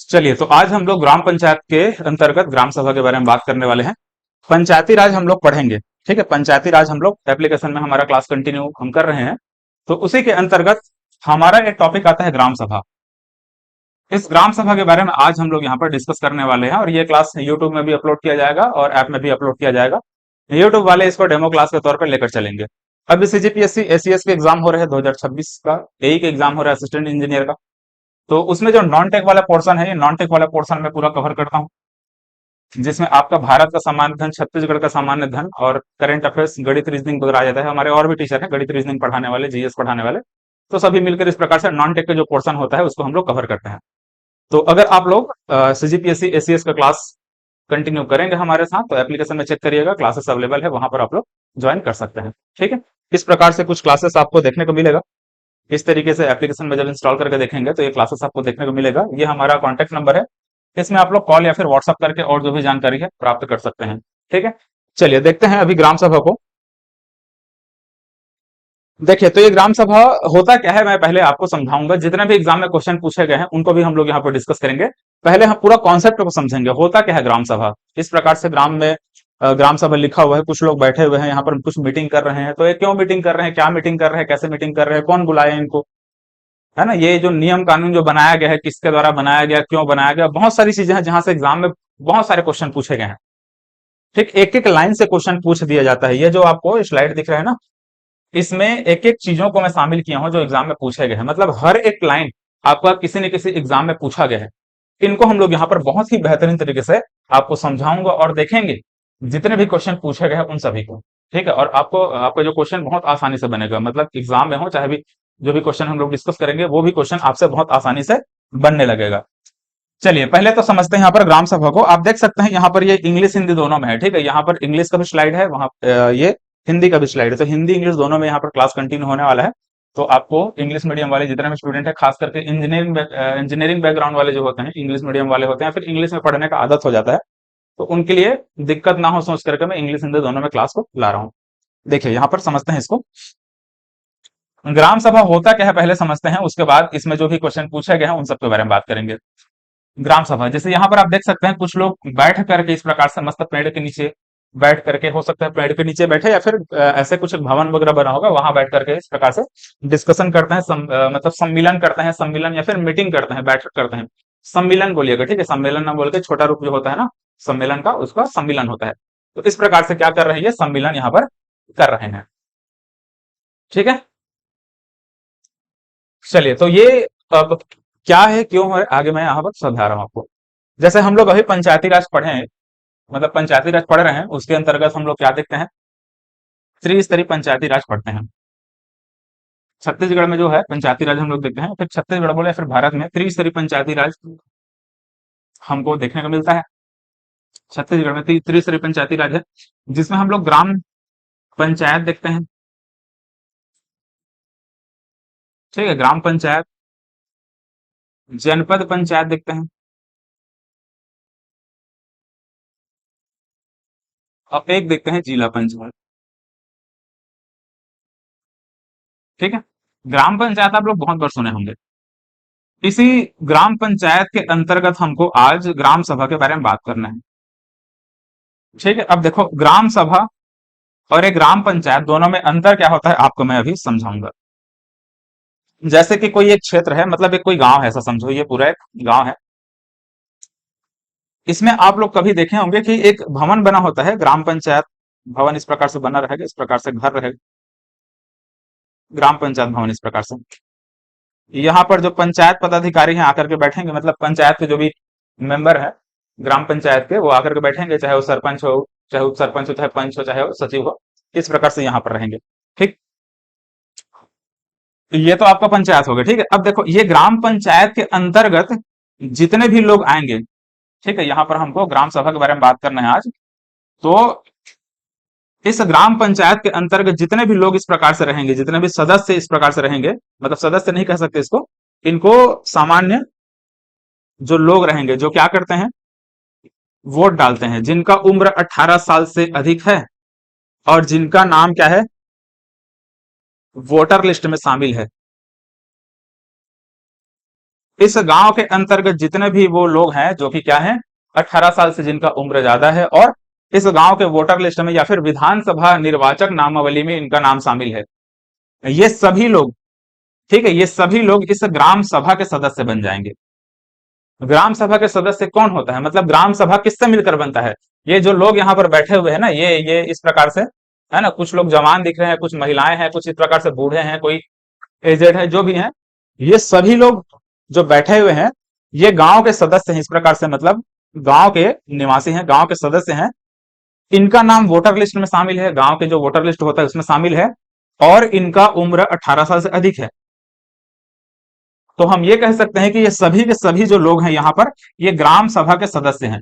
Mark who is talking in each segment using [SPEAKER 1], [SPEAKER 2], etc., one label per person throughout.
[SPEAKER 1] चलिए, तो आज हम लोग ग्राम पंचायत के अंतर्गत ग्राम सभा के बारे में बात करने वाले हैं। पंचायती राज हम लोग पढ़ेंगे। ठीक है, पंचायती राज हम लोग एप्लीकेशन में हमारा क्लास कंटिन्यू हम कर रहे हैं। तो उसी के अंतर्गत हमारा एक टॉपिक आता है ग्राम सभा। इस ग्राम सभा के बारे में आज हम लोग यहाँ पर डिस्कस करने वाले हैं और ये क्लास यूट्यूब में भी अपलोड किया जाएगा और ऐप में भी अपलोड किया जाएगा। यूट्यूब वाले इसको डेमो क्लास के तौर पर लेकर चलेंगे। अभी सीजीपीएससी एसीएस के एग्जाम हो रहे हैं 2026 का, यही के एग्जाम हो रहा है असिस्टेंट इंजीनियर का। तो उसमें जो नॉन टेक वाला पोर्शन है, ये नॉन टेक वाला पोर्शन में पूरा कवर करता हूँ, जिसमें आपका भारत का सामान्य धन, छत्तीसगढ़ का सामान्य धन और करंट अफेयर्स, गणित रीजनिंग वगैरह आ जाता है। हमारे और भी टीचर हैं गणित रीजनिंग पढ़ाने वाले, जीएस पढ़ाने वाले। तो सभी मिलकर इस प्रकार से नॉन टेक का जो पोर्शन होता है उसको हम लोग कवर करते हैं। तो अगर आप लोग सीजीपीएससी एसीएस का क्लास कंटिन्यू करेंगे हमारे साथ, तो एप्लीकेशन में चेक करिएगा, क्लासेस अवेलेबल है, वहां पर आप लोग ज्वाइन कर सकते हैं। ठीक है, इस प्रकार से कुछ क्लासेस आपको देखने को मिलेगा। इस तरीके से एप्लीकेशन में जब इंस्टॉल करके देखेंगे तो ये क्लासेस आपको देखने को मिलेगा। ये हमारा कॉन्टैक्ट नंबर है, इसमें आप लोग कॉल या फिर व्हाट्सअप करके और जो भी जानकारी है प्राप्त कर सकते हैं। ठीक है, चलिए देखते हैं अभी ग्राम सभा को। देखिए, तो ये ग्राम सभा होता क्या है मैं पहले आपको समझाऊंगा। जितने भी एग्जाम में क्वेश्चन पूछे गए हैं उनको भी हम लोग यहाँ पर डिस्कस करेंगे। पहले हम पूरा कॉन्सेप्ट को समझेंगे, होता क्या है ग्राम सभा। इस प्रकार से ग्राम में ग्राम सभा लिखा हुआ है, कुछ लोग बैठे हुए हैं यहाँ पर, कुछ मीटिंग कर रहे हैं। तो ये क्यों मीटिंग कर रहे हैं, क्या मीटिंग कर रहे हैं, कैसे मीटिंग कर रहे हैं, कौन बुलाए इनको, है ना। ये जो नियम कानून जो बनाया गया है, किसके द्वारा बनाया गया, क्यों बनाया गया, बहुत सारी चीजें हैं जहां से एग्जाम में बहुत सारे क्वेश्चन पूछे गए हैं। ठीक, एक एक लाइन से क्वेश्चन पूछ दिया जाता है। ये जो आपको स्लाइड दिख रहा है ना, इसमें एक एक चीजों को मैं शामिल किया हूं जो एग्जाम में पूछे गए हैं। मतलब हर एक लाइन आपका किसी न किसी एग्जाम में पूछा गया है। इनको हम लोग यहाँ पर बहुत ही बेहतरीन तरीके से आपको समझाऊंगा और देखेंगे जितने भी क्वेश्चन पूछे गए हैं उन सभी को। ठीक है, और आपको आपका जो क्वेश्चन बहुत आसानी से बनेगा, मतलब एग्जाम में हो चाहे भी, जो भी क्वेश्चन हम लोग डिस्कस करेंगे वो भी क्वेश्चन आपसे बहुत आसानी से बनने लगेगा। चलिए पहले तो समझते हैं यहाँ पर ग्राम सभा को। आप देख सकते हैं यहाँ पर ये इंग्लिश हिंदी दोनों में है। ठीक है, यहाँ पर इंग्लिश का भी स्लाइड है, वहां ये हिंदी का भी स्लाइड है। तो हिंदी इंग्लिश दोनों में यहाँ पर क्लास कंटिन्यू होने वाला है। तो आपको इंग्लिश मीडियम वाले जितने भी स्टूडेंट है, खास करके इंजीनियरिंग बैकग्राउंड वाले जो होते हैं, इंग्लिश मीडियम वाले होते हैं, फिर इंग्लिश में पढ़ने का आदत हो जाता है, तो उनके लिए दिक्कत ना हो सोच करके मैं इंग्लिश हिंदी दोनों में क्लास को ला रहा हूँ। देखिए यहाँ पर समझते हैं इसको। ग्राम सभा होता क्या है पहले समझते हैं, उसके बाद इसमें जो भी क्वेश्चन पूछे गए हैं उन सब के बारे में बात करेंगे। ग्राम सभा, जैसे यहाँ पर आप देख सकते हैं कुछ लोग बैठ करके इस प्रकार से मस्त पेड़ के नीचे बैठ करके, हो सकता है पेड़ के नीचे बैठे या फिर ऐसे कुछ भवन वगैरह बना होगा वहां बैठ करके इस प्रकार से डिस्कशन करते हैं, मतलब सम्मिलन करते हैं, सम्मिलन या फिर मीटिंग करते हैं, बैठक करते हैं। सम्मिलन बोलिएगा, ठीक है, सम्मेलन ना बोल के छोटा रूप जो होता है ना सम्मेलन का, उसका सम्मिलन होता है। तो इस प्रकार से क्या कर रहे हैं, ये सम्मिलन यहाँ पर कर रहे हैं। ठीक है, चलिए तो ये अब क्या है, क्यों है, आगे मैं यहाँ पर समझा रहा हूँ आपको। जैसे हम लोग अभी पंचायती राज पढ़े हैं, मतलब पंचायती राज पढ़ रहे हैं, उसके अंतर्गत हम लोग क्या देखते हैं, त्रिस्तरीय पंचायती राज पढ़ते हैं। छत्तीसगढ़ में जो है पंचायती राज हम लोग देखते हैं, फिर छत्तीसगढ़ बोले या फिर भारत में त्रिस्तरीय पंचायती राज हमको देखने को मिलता है। छत्तीसगढ़ में त्रिस्तरीय पंचायती राज है, जिसमें हम लोग ग्राम पंचायत देखते हैं। ठीक है, ग्राम पंचायत, जनपद पंचायत देखते हैं, और एक देखते हैं जिला पंचायत। ठीक है, ग्राम पंचायत आप लोग बहुत बार सुने होंगे। इसी ग्राम पंचायत के अंतर्गत हमको आज ग्राम सभा के बारे में बात करना है। ठीक है, अब देखो ग्राम सभा और एक ग्राम पंचायत दोनों में अंतर क्या होता है आपको मैं अभी समझाऊंगा। जैसे कि कोई एक क्षेत्र है, मतलब एक कोई गांव है, ऐसा समझो ये पूरा एक गांव है। इसमें आप लोग कभी देखे होंगे कि एक भवन बना होता है, ग्राम पंचायत भवन इस प्रकार से बना रहेगा, इस प्रकार से घर रहेगा, ग्राम पंचायत भवन इस प्रकार से। यहाँ पर जो पंचायत पदाधिकारी हैं आकर के बैठेंगे, मतलब पंचायत के जो भी मेंबर है ग्राम पंचायत के, वो आकर के बैठेंगे, चाहे वो सरपंच हो, चाहे उप सरपंच हो, चाहे पंच हो, चाहे वो सचिव हो, इस प्रकार से यहाँ पर रहेंगे। ठीक, तो ये तो आपका पंचायत हो गया। ठीक है, अब देखो ये ग्राम पंचायत के अंतर्गत जितने भी लोग आएंगे, ठीक है, यहाँ पर हमको ग्राम सभा के बारे में बात करना है आज। तो इस ग्राम पंचायत के अंतर्गत जितने भी लोग इस प्रकार से रहेंगे, जितने भी सदस्य इस प्रकार से रहेंगे, मतलब सदस्य नहीं कह सकते इसको, इनको सामान्य जो लोग रहेंगे, जो क्या करते हैं, वोट डालते हैं, जिनका उम्र 18 साल से अधिक है और जिनका नाम क्या है, वोटर लिस्ट में शामिल है। इस गांव के अंतर्गत जितने भी वो लोग हैं जो कि क्या है, 18 साल से जिनका उम्र ज्यादा है और इस गांव के वोटर लिस्ट में या फिर विधानसभा निर्वाचक नामावली में इनका नाम शामिल है, ये सभी लोग, ठीक है, ये सभी लोग इस ग्राम सभा के सदस्य बन जाएंगे। ग्राम सभा के सदस्य कौन होता है, मतलब ग्राम सभा किससे मिलकर बनता है? ये जो लोग यहाँ पर बैठे हुए हैं ना, ये इस प्रकार से है ना, कुछ लोग जवान दिख रहे हैं, कुछ महिलाएं हैं, कुछ इस प्रकार से बूढ़े हैं, कोई एजेड है, जो भी हैं, ये सभी लोग जो बैठे हुए हैं, ये गांव के सदस्य हैं इस प्रकार से, मतलब गांव के निवासी हैं, गांव के सदस्य हैं। इनका नाम वोटर लिस्ट में शामिल है, गांव के जो वोटर लिस्ट होता है उसमें शामिल है, और इनका उम्र 18 साल से अधिक है। तो हम ये कह सकते हैं कि ये सभी के सभी जो लोग हैं यहाँ पर, ये ग्राम सभा के सदस्य हैं।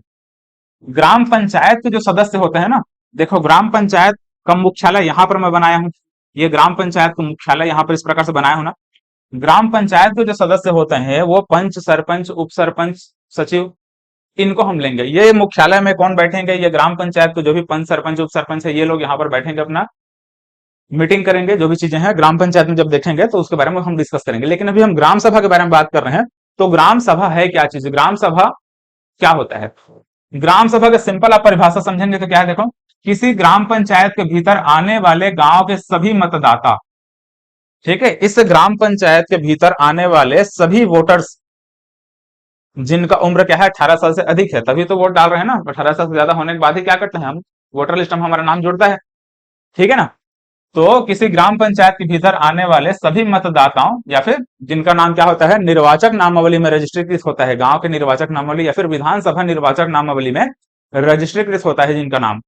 [SPEAKER 1] ग्राम पंचायत के जो सदस्य होते हैं ना, देखो ग्राम पंचायत का मुख्यालय यहाँ पर मैं बनाया हूँ, ये ग्राम पंचायत का मुख्यालय यहाँ पर इस प्रकार से बनाया हूं ना। ग्राम पंचायत के जो सदस्य होते हैं वो पंच, सरपंच, उप सरपंच, सचिव, इनको हम लेंगे। ये मुख्यालय में कौन बैठेंगे, ये ग्राम पंचायत के जो भी पंच, सरपंच, उप सरपंच है, ये लोग यहाँ पर बैठेंगे, अपना मीटिंग करेंगे, जो भी चीजें हैं ग्राम पंचायत में जब देखेंगे तो उसके बारे में हम डिस्कस करेंगे। लेकिन अभी हम ग्राम सभा के बारे में बात कर रहे हैं, तो ग्राम सभा है क्या चीज, ग्राम सभा क्या होता है? ग्राम सभा का सिंपल आप परिभाषा समझेंगे तो क्या है, देखो, किसी ग्राम पंचायत के भीतर आने वाले गांव के सभी मतदाता, ठीक है, इस ग्राम पंचायत के भीतर आने वाले सभी वोटर्स जिनका उम्र क्या है, 18 साल से अधिक है, तभी तो वोट डाल रहे हैं ना। 18 साल से ज्यादा होने के बाद ही क्या करते हैं हम, वोटर लिस्ट में हमारा नाम जुड़ता है, ठीक है ना। तो किसी ग्राम पंचायत के भीतर आने वाले सभी मतदाताओं या फिर जिनका नाम क्या होता है, निर्वाचक नामावली में रजिस्ट्रीकृत होता है, गांव के निर्वाचक नामावली या फिर विधानसभा निर्वाचक नामावली में रजिस्ट्रीकृत होता है जिनका नाम,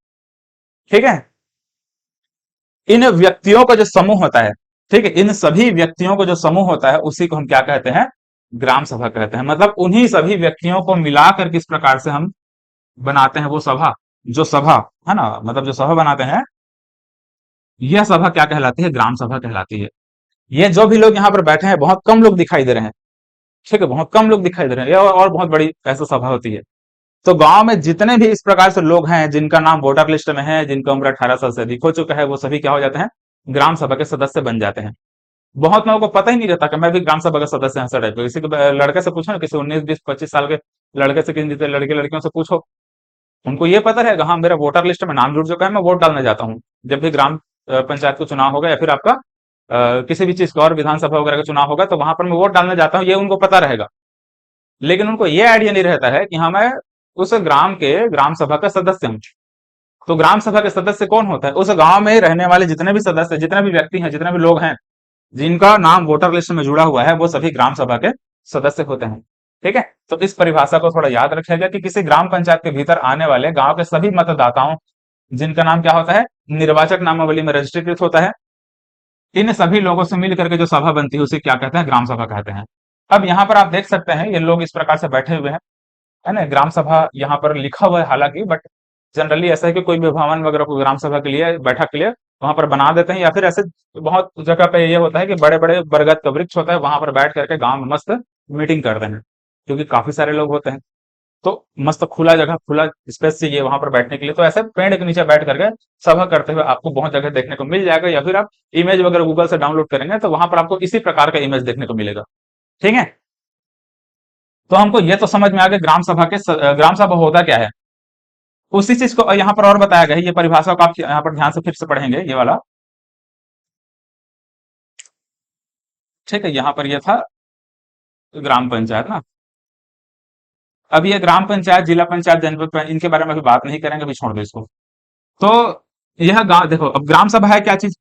[SPEAKER 1] ठीक है, इन व्यक्तियों का जो समूह होता है, ठीक है, इन सभी व्यक्तियों को जो समूह होता है उसी को हम क्या कहते हैं, ग्राम सभा कहते हैं। मतलब उन्हीं सभी व्यक्तियों को मिलाकर किस प्रकार से हम बनाते हैं वो सभा, जो सभा है ना, मतलब जो सभा बनाते हैं, यह सभा क्या कहलाती है, ग्राम सभा कहलाती है। ये जो भी लोग यहाँ पर बैठे हैं बहुत कम लोग दिखाई दे रहे हैं, ठीक है, बहुत कम लोग दिखाई दे रहे हैं, और बहुत बड़ी ऐसा सभा होती है। तो गांव में जितने भी इस प्रकार से लोग हैं जिनका नाम वोटर लिस्ट में है, जिनका उम्र 18 साल से अधिक हो चुका है, वो सभी क्या हो जाते हैं, ग्राम सभा के सदस्य बन जाते हैं। बहुत लोगों को पता ही नहीं रहता कि मैं भी ग्राम सभा का सदस्य हूं, सर। किसी लड़के से पूछो ना, किसी 19, 20, 25 साल के लड़के से, किसी लड़के लड़कियों से पूछो, उनको ये पता रहेगा, हाँ मेरा वोटर लिस्ट में नाम जुड़ चुका है, मैं वोट डालने जाता हूँ। जब भी ग्राम पंचायत को चुनाव होगा या फिर आपका किसी भी चीज का और विधानसभा वगैरह का चुनाव होगा, तो वहां पर मैं वोट डालने जाता हूँ, ये उनको पता रहेगा। लेकिन उनको ये आइडिया नहीं रहता है कि हाँ मैं उस ग्राम के ग्राम सभा का सदस्य हूँ। तो ग्राम सभा के सदस्य कौन होता है, उस गांव में रहने वाले जितने भी सदस्य, जितने भी व्यक्ति हैं, जितने भी लोग हैं जिनका नाम वोटर लिस्ट में जुड़ा हुआ है, वो सभी ग्राम सभा के सदस्य होते हैं, ठीक है। तो इस परिभाषा को थोड़ा याद रखिएगा कि किसी ग्राम पंचायत के भीतर आने वाले गांव के सभी मतदाताओं जिनका नाम क्या होता है, निर्वाचक नामावली में रजिस्ट्रीकृत होता है, इन सभी लोगों से मिल करके जो सभा बनती है उसे क्या कहते हैं, ग्राम सभा कहते हैं। अब यहाँ पर आप देख सकते हैं ये लोग इस प्रकार से बैठे हुए हैं, है ना, ग्राम सभा यहाँ पर लिखा हुआ है हालांकि, बट जनरली ऐसा है कि कोई भी भवन वगैरह को ग्राम सभा के लिए, बैठक के लिए वहां पर बना देते हैं, या फिर ऐसे बहुत जगह पे ये होता है कि बड़े बड़े बरगद का वृक्ष होता है, वहां पर बैठ करके गांव में मस्त मीटिंग करते हैं, क्योंकि काफी सारे लोग होते हैं। तो मस्त खुला जगह, खुला स्पेस चाहिए वहां पर बैठने के लिए, तो ऐसे पेड़ के नीचे बैठ करके सभा करते हुए आपको बहुत जगह देखने को मिल जाएगा, या फिर आप इमेज वगैरह गूगल से डाउनलोड करेंगे तो वहां पर आपको इसी प्रकार का इमेज देखने को मिलेगा, ठीक है। तो हमको ये तो समझ में आ गया ग्राम सभा के ग्राम सभा होता क्या है। उसी चीज को यहाँ पर और बताया गया है, ये परिभाषा को आप यहाँ पर ध्यान से फिर से पढ़ेंगे, ये वाला, ठीक है। यहाँ पर ये था ग्राम पंचायत ना। अब ये ग्राम पंचायत, जिला पंचायत, जनपद पंचायत, इनके बारे में अभी बात नहीं करेंगे, अभी छोड़ दो इसको। तो यह गांव, देखो अब ग्राम सभा है क्या चीज,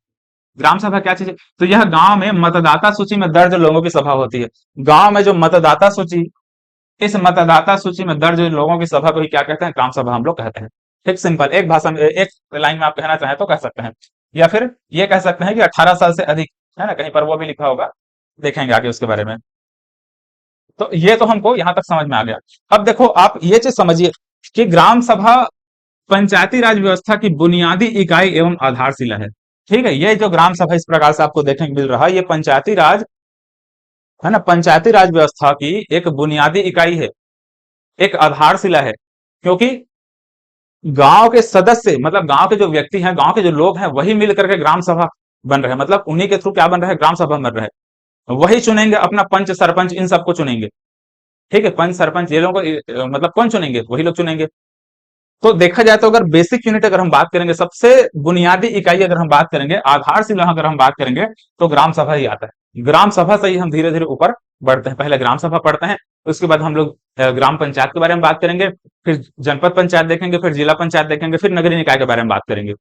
[SPEAKER 1] ग्राम सभा क्या चीज है, तो यह गांव में मतदाता सूची में दर्ज लोगों की सभा होती है। गांव में जो मतदाता सूची, इस मतदाता सूची में दर्ज लोगों की सभा को ही क्या कहते हैं, ग्राम सभा हम लोग कहते हैं। ठीक, सिंपल, एक भाषा में, एक लाइन में आप कहना चाहें तो कह सकते हैं, या फिर ये कह सकते हैं कि 18 साल से अधिक, है ना, कहीं पर वो भी लिखा होगा, देखेंगे आगे उसके बारे में। तो ये तो हमको यहां तक समझ में आ गया। अब देखो आप ये चीज समझिए कि ग्राम सभा पंचायती राज व्यवस्था की बुनियादी इकाई एवं आधारशिला है, ठीक है। ये जो ग्राम सभा इस प्रकार से आपको देखने को मिल रहा है, ये पंचायती राज, है ना, पंचायती राज व्यवस्था की एक बुनियादी इकाई है, एक आधारशिला है, क्योंकि गांव के सदस्य, मतलब गांव के जो व्यक्ति हैं, गांव के जो लोग हैं, वही मिल करके ग्राम सभा बन रहे हैं, मतलब उन्हीं के थ्रू क्या बन रहा है, ग्राम सभा बन रहा है। वही चुनेंगे अपना पंच, सरपंच, इन सबको चुनेंगे, ठीक है, पंच सरपंच ये लोगों को मतलब कौन चुनेंगे? वही लोग चुनेंगे। तो देखा जाए तो अगर बेसिक यूनिट अगर हम बात करेंगे, सबसे बुनियादी इकाई अगर हम बात करेंगे, आधारशिला अगर हम बात करेंगे, तो ग्राम सभा ही आता है। ग्राम सभा से ही हम धीरे धीरे ऊपर बढ़ते हैं। पहले ग्राम सभा पढ़ते हैं, उसके बाद हम लोग ग्राम पंचायत के बारे में बात करेंगे, फिर जनपद पंचायत देखेंगे, फिर जिला पंचायत देखेंगे, फिर नगरीय निकाय के बारे में बात करेंगे।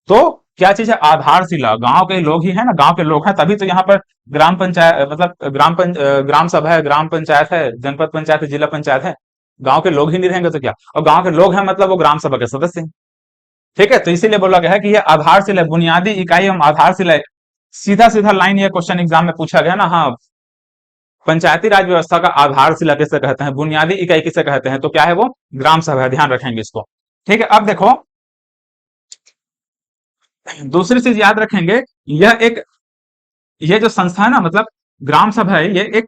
[SPEAKER 1] तो क्या चीज है? आधारशिला गांव के लोग ही है ना, गांव के लोग हैं, तभी तो यहाँ पर ग्राम पंचायत मतलब ग्राम सभा है, ग्राम पंचायत है, जनपद पंचायत है, जिला पंचायत है। गांव के लोग ही नहीं रहेंगे तो क्या? और गांव के लोग हैं मतलब वो ग्राम सभा के सदस्य हैं। ठीक है, तो इसीलिए बोला गया है कि ये आधारशिला है, बुनियादी इकाई एवं आधारशिला है। सीधा सीधा लाइन ये क्वेश्चन एग्जाम में पूछा गया ना। हाँ, पंचायती राज व्यवस्था का आधारशिला किसे कहते हैं, बुनियादी इकाई किसे कहते हैं? तो क्या है वो? ग्राम सभा है। ध्यान रखेंगे इसको। ठीक है, अब देखो दूसरी चीज याद रखेंगे। यह एक ये जो संस्था है ना, मतलब ग्राम सभा है, ये एक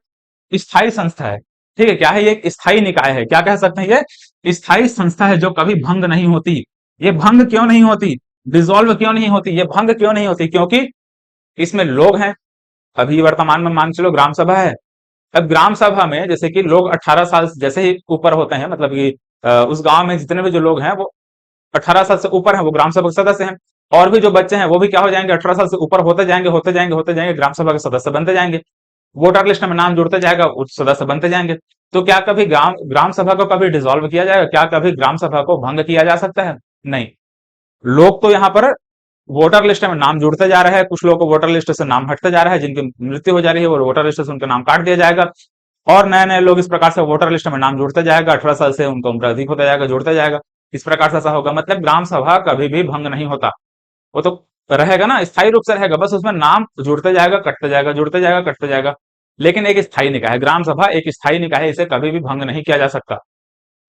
[SPEAKER 1] स्थायी संस्था है। ठीक है, क्या है? ये एक स्थायी निकाय है। क्या कह सकते हैं? ये स्थायी संस्था है जो कभी भंग नहीं होती। ये भंग क्यों नहीं होती? डिसॉल्व क्यों नहीं होती? ये भंग क्यों नहीं होती? क्योंकि इसमें लोग हैं। अभी वर्तमान में मान चलो ग्राम सभा है। अब ग्राम सभा में जैसे कि लोग 18 साल से जैसे ही ऊपर होते हैं, मतलब कि उस गांव में जितने भी जो लोग हैं वो 18 साल से ऊपर हैं, वो ग्राम सभा के सदस्य हैं। और भी जो बच्चे हैं वो भी क्या हो जाएंगे? 18 साल से ऊपर होते जाएंगे, होते जाएंगे, होते जाएंगे, ग्राम सभा के सदस्य बनते जाएंगे। वोटर लिस्ट में नाम जुड़ते जाएगा, उस सदस्य बनते जाएंगे। तो क्या कभी ग्राम ग्राम सभा को कभी डिसॉल्व किया जाएगा? क्या कभी ग्राम सभा को भंग किया जा सकता है? नहीं। लोग तो यहाँ पर वोटर लिस्ट में नाम जुड़ते जा रहे हैं, कुछ लोगों को वोटर लिस्ट से नाम हटते जा रहा है, जिनकी मृत्यु हो जा रही है वो वोटर लिस्ट से उनका नाम काट दिया जाएगा। और नए नए लोग इस प्रकार से वोटर लिस्ट में नाम जुड़ते जाएगा, 18 साल से उनका उम्र अधिक होता जाएगा, जुड़ते जाएगा। इस प्रकार से ऐसा होगा, मतलब ग्राम सभा कभी भी भंग नहीं होता। वो तो रहेगा ना, स्थायी रूप से रहेगा, बस उसमें नाम जुड़ते जाएगा, कटते जाएगा, जुड़ते जाएगा, कटते जाएगा। लेकिन एक स्थायी निकाय है, ग्राम सभा एक स्थायी निकाय है, इसे कभी भी भंग नहीं किया जा सकता।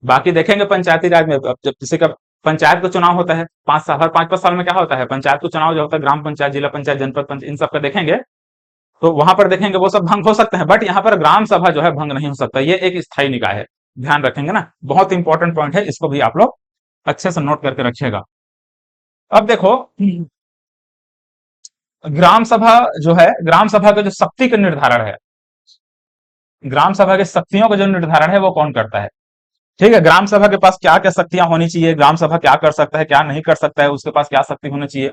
[SPEAKER 1] बाकी देखेंगे पंचायती राज में, अब जब किसी का पंचायत का चुनाव होता है 5 साल, हर 5-5 साल में क्या होता है? पंचायत का चुनाव जो होता है, ग्राम पंचायत, जिला पंचायत, जनपद पंचायत, इन सब का देखेंगे। तो वहां पर देखेंगे वो सब भंग हो सकते हैं, बट यहाँ पर ग्राम सभा जो है भंग नहीं हो सकता। ये एक स्थायी निकाय है। ध्यान रखेंगे ना, बहुत इंपॉर्टेंट पॉइंट है, इसको भी आप लोग अच्छे से नोट करके रखिएगा। अब देखो ग्राम सभा जो है, ग्राम सभा का जो शक्ति का निर्धारण है, ग्राम सभा के शक्तियों का जो निर्धारण है वो कौन करता है? ठीक है, ग्राम सभा के पास क्या क्या शक्तियां होनी चाहिए, ग्राम सभा क्या कर सकता है, क्या नहीं कर सकता है, उसके पास क्या शक्ति होनी चाहिए।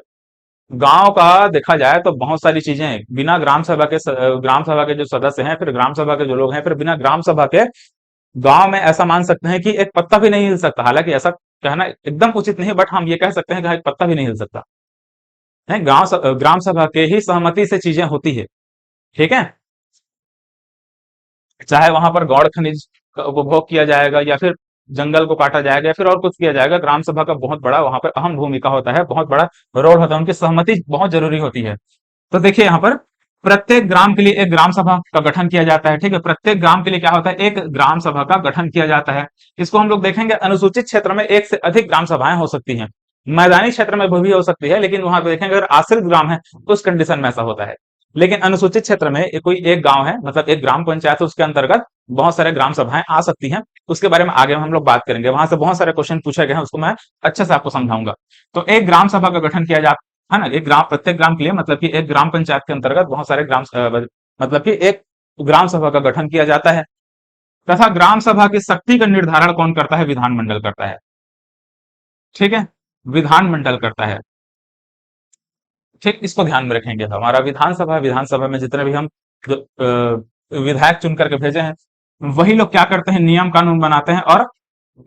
[SPEAKER 1] गांव का देखा जाए तो बहुत सारी चीजें हैं। बिना ग्राम सभा के जो सदस्य हैं, फिर ग्राम सभा के जो लोग हैं, फिर बिना ग्राम सभा के गांव में ऐसा मान सकते हैं कि एक पत्ता भी नहीं हिल सकता। हालांकि ऐसा कहना एकदम उचित नहीं, बट हम ये कह सकते हैं कि एक पत्ता भी नहीं हिल सकता है। ग्राम सभा के ही सहमति से चीजें होती है। ठीक है, चाहे वहां पर गौड़ खनिज का उपभोग किया जाएगा, या फिर जंगल को काटा जाएगा, या फिर और कुछ किया जाएगा, ग्राम सभा का बहुत बड़ा वहां पर अहम भूमिका होता है, बहुत बड़ा रोल होता है, उनकी सहमति बहुत जरूरी होती है। तो देखिए यहाँ पर प्रत्येक ग्राम के लिए एक ग्राम सभा का गठन किया जाता है। ठीक है, प्रत्येक ग्राम के लिए क्या होता है? एक ग्राम सभा का गठन किया जाता है। इसको हम लोग देखेंगे, अनुसूचित क्षेत्र में एक से अधिक ग्राम सभाएं हो सकती हैं, मैदानी क्षेत्र में भी हो सकती है, लेकिन वहां पे देखेंगे अगर आश्रित ग्राम है तो उस कंडीशन में ऐसा होता है। लेकिन अनुसूचित क्षेत्र में कोई एक गांव है, मतलब एक ग्राम पंचायत है, उसके अंतर्गत बहुत सारे ग्राम सभाएं आ सकती हैं। उसके बारे में आगे हम लोग बात करेंगे, वहां से बहुत सारे क्वेश्चन पूछे गए हैं, उसको मैं अच्छे से आपको समझाऊंगा। तो एक ग्राम सभा का गठन किया जाता है ना, एक ग्राम, प्रत्येक ग्राम के लिए, मतलब कि एक ग्राम पंचायत के अंतर्गत बहुत सारे मतलब कि एक ग्राम सभा का गठन किया जाता है। तथा ग्राम सभा की शक्ति का निर्धारण कौन करता है? विधानमंडल करता है। ठीक है, विधानमंडल करता है। ठीक, इसको ध्यान में रखेंगे। हमारा विधानसभा है, विधानसभा में जितने भी हम जो विधायक चुन करके भेजे हैं, वही लोग क्या करते हैं? नियम कानून बनाते हैं। और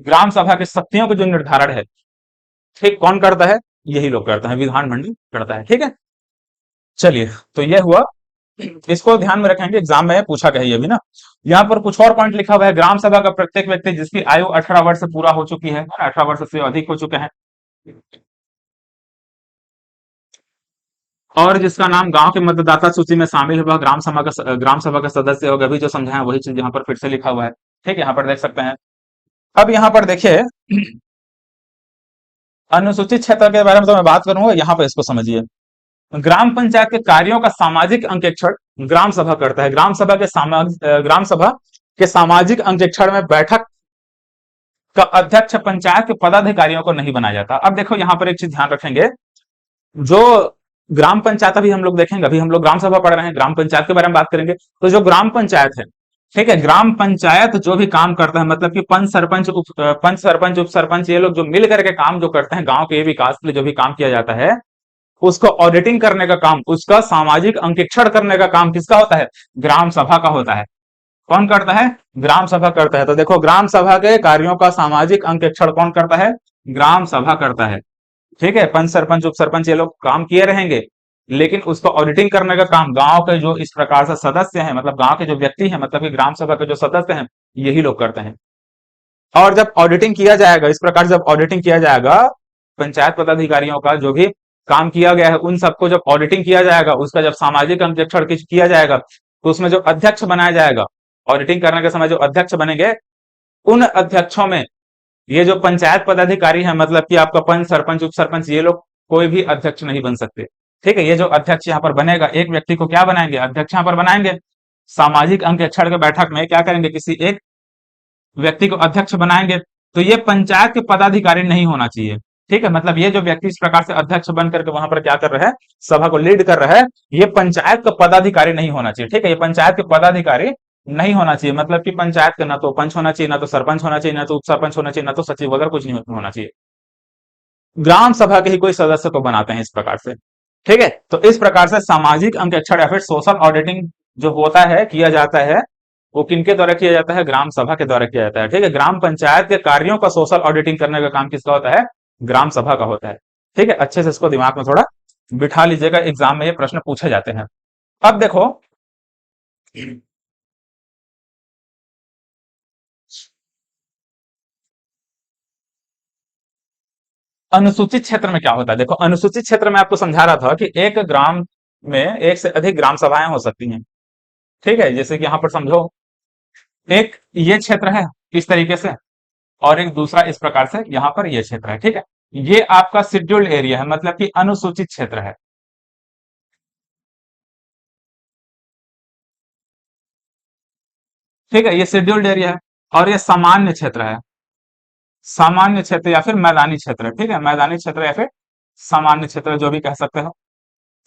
[SPEAKER 1] ग्राम सभा की शक्तियों का जो निर्धारण है, ठीक, कौन करता है? यही लोग करते हैं, विधानमंडल करता है। ठीक है, चलिए, तो यह हुआ। इसको ध्यान में रखेंगे, एग्जाम में पूछा गया ये भी ना। यहाँ पर कुछ और पॉइंट लिखा हुआ है, ग्राम सभा का प्रत्येक व्यक्ति जिसकी आयु 18 वर्ष से पूरा हो चुकी है, 18 वर्ष से अधिक हो चुके हैं, और जिसका नाम गांव के मतदाता सूची में शामिल है, वह ग्राम सभा का सदस्य होगा। अभी जो समझाया वही चीज यहाँ पर फिर से लिखा हुआ है। ठीक है, यहाँ पर देख सकते हैं। अब यहाँ पर देखिए अनुसूचित क्षेत्र के बारे में तो मैं बात करूंगा, यहाँ पर इसको समझिए। ग्राम पंचायत के कार्यों का सामाजिक अंकेक्षण ग्राम सभा करता है। ग्राम सभा के सामाजिक अंकेक्षण में बैठक का अध्यक्ष पंचायत के पदाधिकारियों को नहीं बनाया जाता। अब देखो यहाँ पर एक चीज ध्यान रखेंगे, जो ग्राम पंचायत, अभी हम लोग देखेंगे, अभी हम लोग ग्राम सभा पढ़ रहे हैं, ग्राम पंचायत के बारे में बात करेंगे। तो जो ग्राम पंचायत है, ठीक है। ग्राम पंचायत जो भी काम करता है, मतलब कि पंच सरपंच उप सरपंच ये लोग जो मिल करके काम जो करते हैं गांव के विकास के लिए जो भी काम किया जाता है, उसको ऑडिटिंग करने का काम, उसका सामाजिक अंकेक्षण करने का काम किसका होता है? ग्राम सभा का होता है। कौन करता है? ग्राम सभा करता है। तो देखो, ग्राम सभा के कार्यों का सामाजिक अंकेक्षण कौन करता है? ग्राम सभा करता है। ठीक है। पंच सरपंच उप सरपंच ये लोग काम किए रहेंगे, लेकिन उसको ऑडिटिंग करने का काम गांव के जो इस प्रकार से सदस्य हैं, मतलब गांव के जो व्यक्ति हैं, मतलब कि ग्राम सभा के जो सदस्य हैं, यही लोग करते हैं। और जब ऑडिटिंग किया जाएगा, इस प्रकार जब ऑडिटिंग किया जाएगा, पंचायत पदाधिकारियों का जो भी काम किया गया है उन सबको जब ऑडिटिंग किया जाएगा, उसका जब सामाजिक अंकेक्षण किया जाएगा, तो उसमें जो अध्यक्ष बनाया जाएगा, ऑडिटिंग करने के समय जो अध्यक्ष बनेंगे, उन अध्यक्षों में ये जो पंचायत पदाधिकारी है, मतलब कि आपका पंच सरपंच उप सरपंच, ये लोग कोई भी अध्यक्ष नहीं बन सकते। ठीक है। ये जो अध्यक्ष यहाँ पर बनेगा, एक व्यक्ति को क्या बनाएंगे? अध्यक्ष यहाँ पर बनाएंगे। सामाजिक अंकेक्षण के बैठक में क्या करेंगे? किसी एक व्यक्ति को अध्यक्ष बनाएंगे। तो ये पंचायत के पदाधिकारी नहीं होना चाहिए। ठीक है। मतलब ये जो व्यक्ति इस प्रकार से अध्यक्ष बन करके वहां पर क्या कर रहा है, सभा को लीड कर रहा है, ये पंचायत का पदाधिकारी नहीं होना चाहिए। ठीक है। ये पंचायत के पदाधिकारी नहीं होना चाहिए। मतलब कि पंचायत का ना तो पंच होना चाहिए, ना तो सरपंच होना चाहिए, ना तो उप सरपंच होना चाहिए, ना तो सचिव वगैरह कुछ नहीं होना चाहिए। ग्राम सभा के ही कोई सदस्य को बनाते हैं इस प्रकार से। ठीक है। तो इस प्रकार से सामाजिक अंकेक्षण या फिर सोशल ऑडिटिंग जो होता है, किया जाता है, वो किनके द्वारा किया जाता है? ग्राम सभा के द्वारा किया जाता है। ठीक है। ग्राम पंचायत के कार्यों का सोशल ऑडिटिंग करने का काम किसका होता है? ग्राम सभा का होता है। ठीक है। अच्छे से इसको दिमाग में थोड़ा बिठा लीजिएगा, एग्जाम में ये प्रश्न पूछे जाते हैं। अब देखो, अनुसूचित क्षेत्र में क्या होता है? देखो, अनुसूचित क्षेत्र में आपको समझा रहा था कि एक ग्राम में एक से अधिक ग्राम सभाएं हो सकती हैं। ठीक है। जैसे कि यहां पर समझो, एक ये क्षेत्र है इस तरीके से, और एक दूसरा इस प्रकार से यहां पर ये क्षेत्र है। ठीक है। ये आपका शेड्यूल्ड एरिया है, मतलब कि अनुसूचित क्षेत्र है। ठीक है। ये शेड्यूल्ड एरिया है। और ये सामान्य क्षेत्र है। सामान्य क्षेत्र या फिर मैदानी क्षेत्र। ठीक है। मैदानी क्षेत्र या फिर सामान्य क्षेत्र, जो भी कह सकते हो,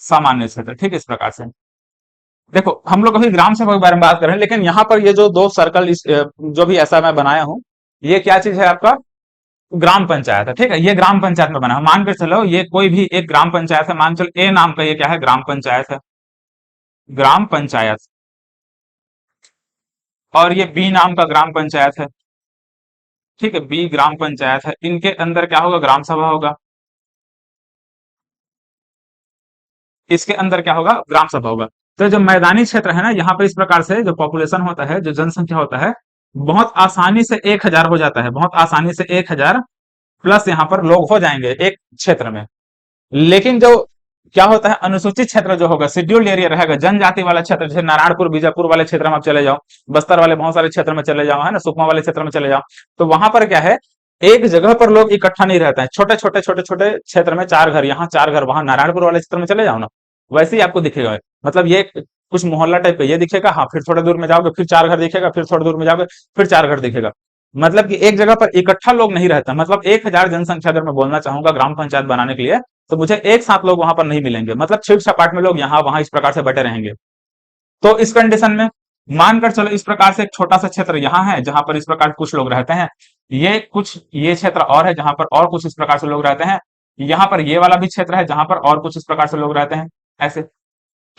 [SPEAKER 1] सामान्य क्षेत्र। ठीक है। इस प्रकार से देखो, हम लोग अभी ग्राम सभा के बारे में बात कर रहे हैं, लेकिन यहाँ पर ये जो दो सर्कल जो भी ऐसा मैं बनाया हूं, ये क्या चीज है? आपका ग्राम पंचायत है। ठीक है। ये ग्राम पंचायत में बना है। मान कर चलो, ये कोई भी एक ग्राम पंचायत है, मान चलो ए नाम का ये क्या है? ग्राम पंचायत है। ग्राम पंचायत। और ये बी नाम का ग्राम पंचायत है। ठीक है। बी ग्राम पंचायत है। इनके अंदर क्या होगा? ग्राम सभा होगा। इसके अंदर क्या होगा? ग्राम सभा होगा। तो जो मैदानी क्षेत्र है ना, यहाँ पे इस प्रकार से जो पॉपुलेशन होता है, जो जनसंख्या होता है, बहुत आसानी से 1,000 हो जाता है। बहुत आसानी से 1,000 प्लस यहाँ पर लोग हो जाएंगे एक क्षेत्र में। लेकिन जो क्या होता है, अनुसूचित क्षेत्र जो होगा, शेड्यूल्ड एरिया रहेगा, जनजाति वाला क्षेत्र, जैसे नारायणपुर बीजापुर वाले क्षेत्र में आप चले जाओ, बस्तर वाले बहुत सारे क्षेत्र में चले जाओ, है ना, सुकमा वाले क्षेत्र में चले जाओ, तो वहां पर क्या है, एक जगह पर लोग इकट्ठा नहीं रहते हैं। छोटे छोटे छोटे छोटे क्षेत्र में 4 घर, यहाँ 4 घर, वहां नारायणपुर वाले क्षेत्र में चले जाओ ना, वैसे ही आपको दिखेगा। मतलब ये कुछ मोहल्ला टाइप का ये दिखेगा। हाँ, फिर थोड़ा दूर में जाओगे, फिर 4 घर दिखेगा, फिर थोड़ा दूर में जाओगे, फिर 4 घर दिखेगा। मतलब कि एक जगह पर इकट्ठा लोग नहीं रहता। मतलब 1,000 जनसंख्या अगर मैं बोलना चाहूंगा ग्राम पंचायत बनाने के लिए, तो मुझे एक साथ लोग वहां पर नहीं मिलेंगे। मतलब छीट छपाट में लोग यहाँ वहां इस प्रकार से बैठे रहेंगे। तो इस कंडीशन में मानकर चलो, इस प्रकार से एक छोटा सा क्षेत्र यहाँ है जहां पर इस प्रकार कुछ लोग रहते हैं। ये क्षेत्र और है जहां पर और कुछ इस प्रकार से लोग रहते हैं। यहाँ पर ये वाला भी क्षेत्र है जहां पर और कुछ इस प्रकार से लोग रहते हैं। ऐसे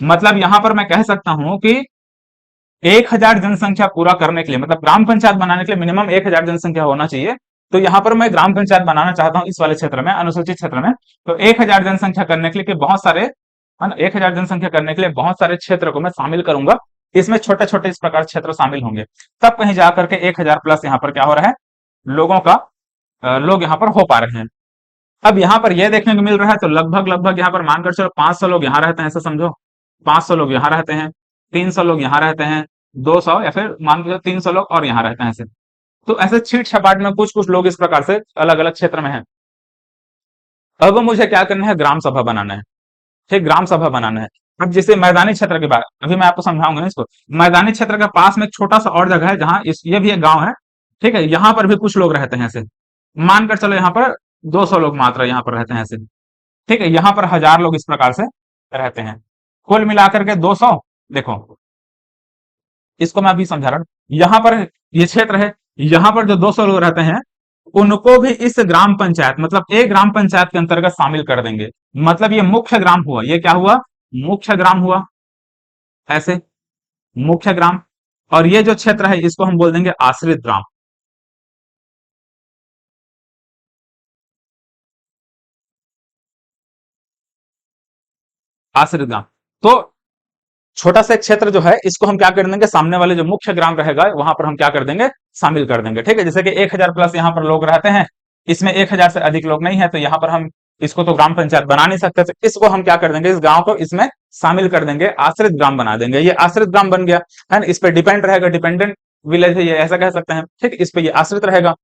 [SPEAKER 1] मतलब यहाँ पर मैं कह सकता हूं कि 1,000 जनसंख्या पूरा करने के लिए, मतलब ग्राम पंचायत बनाने के लिए मिनिमम 1,000 जनसंख्या होना चाहिए। तो यहाँ पर मैं ग्राम पंचायत बनाना चाहता हूँ इस वाले क्षेत्र में, अनुसूचित क्षेत्र में। तो 1,000 जनसंख्या करने के लिए बहुत सारे, है ना, 1,000 जनसंख्या करने के लिए बहुत सारे क्षेत्र को मैं शामिल करूंगा। इसमें छोटे छोटे इस प्रकार क्षेत्र शामिल होंगे, तब कहीं जाकर के 1,000 प्लस यहाँ पर क्या हो रहा है, लोगों का लोग यहाँ पर हो पा रहे हैं। अब यहाँ पर यह देखने को मिल रहा है, तो लगभग लगभग यहाँ पर मानकर चलो 500 लोग यहाँ रहते हैं, ऐसा समझो। 500 लोग यहाँ रहते हैं, 300 लोग यहाँ रहते हैं, 200 या फिर मान के चलो 300 लोग और यहाँ रहते हैं। ऐसे तो ऐसे छीट छपाट में कुछ कुछ लोग इस प्रकार से अलग अलग क्षेत्र में हैं। अब मुझे क्या करना है? ग्राम सभा बनाना है। ठीक, ग्राम सभा बनाना है। अब जैसे मैदानी क्षेत्र की बात अभी मैं आपको समझाऊंगा ना इसको। मैदानी क्षेत्र के पास में एक छोटा सा और जगह है जहां ये भी एक गांव है। ठीक है। यहाँ पर भी कुछ लोग रहते हैं ऐसे। मानकर चलो यहाँ पर 200 लोग मात्र यहाँ पर रहते हैं ऐसे। ठीक है। यहाँ पर 1,000 लोग इस प्रकार से रहते हैं। कुल मिलाकर के 200। देखो, इसको मैं अभी समझा रहा हूँ। यहाँ पर ये क्षेत्र है, यहाँ पर जो 200 लोग रहते हैं उनको भी इस ग्राम पंचायत मतलब एक ग्राम पंचायत के अंतर्गत शामिल कर देंगे। मतलब ये मुख्य ग्राम हुआ, ये क्या हुआ, मुख्य ग्राम हुआ, ऐसे मुख्य ग्राम। और ये जो क्षेत्र है इसको हम बोल देंगे आश्रित ग्राम। आश्रित ग्राम। तो छोटा सा एक क्षेत्र जो है इसको हम क्या कर देंगे, सामने वाले जो मुख्य ग्राम रहेगा वहां पर हम क्या कर देंगे, शामिल कर देंगे। ठीक है, जैसे कि 1000 प्लस यहाँ पर लोग रहते हैं, इसमें 1000 से अधिक लोग नहीं है, तो यहाँ पर हम इसको तो ग्राम पंचायत बना नहीं सकते, तो इसको हम क्या कर देंगे, इस गांव को इसमें शामिल कर देंगे, आश्रित ग्राम बना देंगे। ये आश्रित ग्राम बन गया है ना, इस पे डिपेंड रहेगा, डिपेंडेंट विलेज है ये, ऐसा कह सकते हैं। ठीक, इस पे ये आश्रित रहेगा।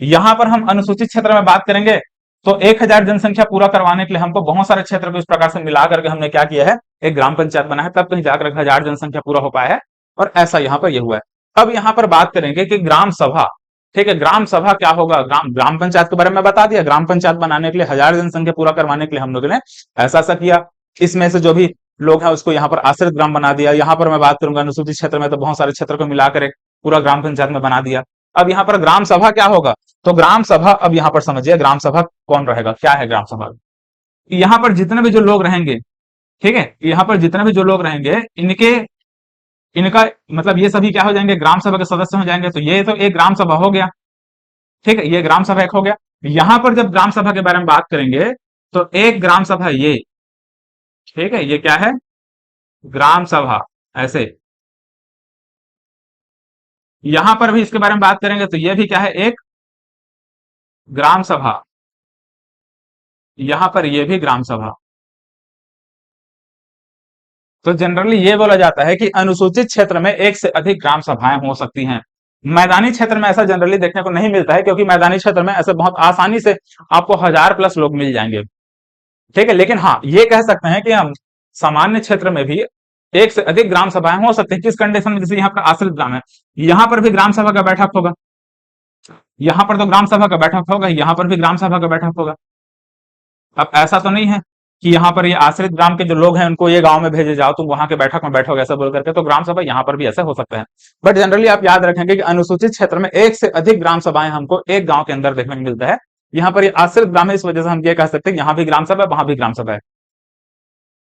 [SPEAKER 1] यहाँ पर हम अनुसूचित क्षेत्र में बात करेंगे तो 1000 जनसंख्या पूरा करवाने के लिए हमको बहुत सारे क्षेत्र को इस प्रकार से मिला करके हमने क्या किया है, एक ग्राम पंचायत बना है, तब कहीं जाकर 1000 जनसंख्या पूरा हो पाया है। और ऐसा यहाँ पर ये हुआ है। अब यहाँ पर बात करेंगे कि ग्राम सभा। ठीक है, ग्राम सभा क्या होगा, ग्राम ग्राम पंचायत के बारे में बता दिया। ग्राम पंचायत बनाने के लिए 1000 जनसंख्या पूरा करवाने के लिए हम लोगों ने ऐसा ऐसा किया। इसमें से जो भी लोग हैं उसको यहाँ पर आश्रित ग्राम बना दिया। यहाँ पर मैं बात करूंगा अनुसूचित क्षेत्र में, तो बहुत सारे क्षेत्र को मिलाकर एक पूरा ग्राम पंचायत में बना दिया। अब यहाँ पर ग्राम सभा क्या होगा, तो ग्राम सभा, अब यहाँ पर समझिए ग्राम सभा कौन रहेगा, क्या है ग्राम सभा। यहाँ पर जितने भी जो लोग रहेंगे, ठीक है, यहाँ पर जितने भी जो लोग रहेंगे इनके इनका मतलब ये सभी क्या हो जाएंगे, ग्राम सभा के सदस्य हो जाएंगे। तो ये तो एक ग्राम सभा हो गया। ठीक है, ये ग्राम सभा एक हो गया। यहाँ पर जब ग्राम सभा के बारे में बात करेंगे तो एक ग्राम सभा ये, ठीक है, ये क्या है, ग्राम सभा। ऐसे यहां पर भी इसके बारे में बात करेंगे तो ये भी क्या है, एक ग्राम सभा। यहां पर ये भी ग्राम सभा। तो जनरली ये बोला जाता है कि अनुसूचित क्षेत्र में एक से अधिक ग्राम सभाएं हो सकती हैं। मैदानी क्षेत्र में ऐसा जनरली देखने को नहीं मिलता है, क्योंकि मैदानी क्षेत्र में ऐसे बहुत आसानी से आपको 1000 प्लस लोग मिल जाएंगे। ठीक है, लेकिन हाँ ये कह सकते हैं कि हम सामान्य क्षेत्र में भी एक से अधिक ग्राम सभाएं हो सकती हैं। किस कंडीशन में, जैसे यहाँ पर आश्रित ग्राम है, यहाँ पर भी ग्राम सभा का बैठक होगा, यहाँ पर तो ग्राम सभा का बैठक होगा, यहाँ पर भी ग्राम सभा का बैठक होगा। अब ऐसा तो नहीं है कि यहाँ पर ये आश्रित ग्राम के जो लोग हैं उनको ये गांव में भेजे जाओ, तुम वहां के बैठक में बैठोगे, ऐसा बोल करके, तो ग्राम सभा यहाँ पर भी ऐसे हो सकते हैं। बट जनरली आप याद रखेंगे कि अनुसूचित क्षेत्र में एक से अधिक ग्राम सभाएं हमको एक गांव के अंदर देखने को मिलता है। यहाँ पर ये आश्रित ग्राम है, इस वजह से हम ये कह सकते हैं यहाँ भी ग्राम सभा है, वहां भी ग्राम सभा है।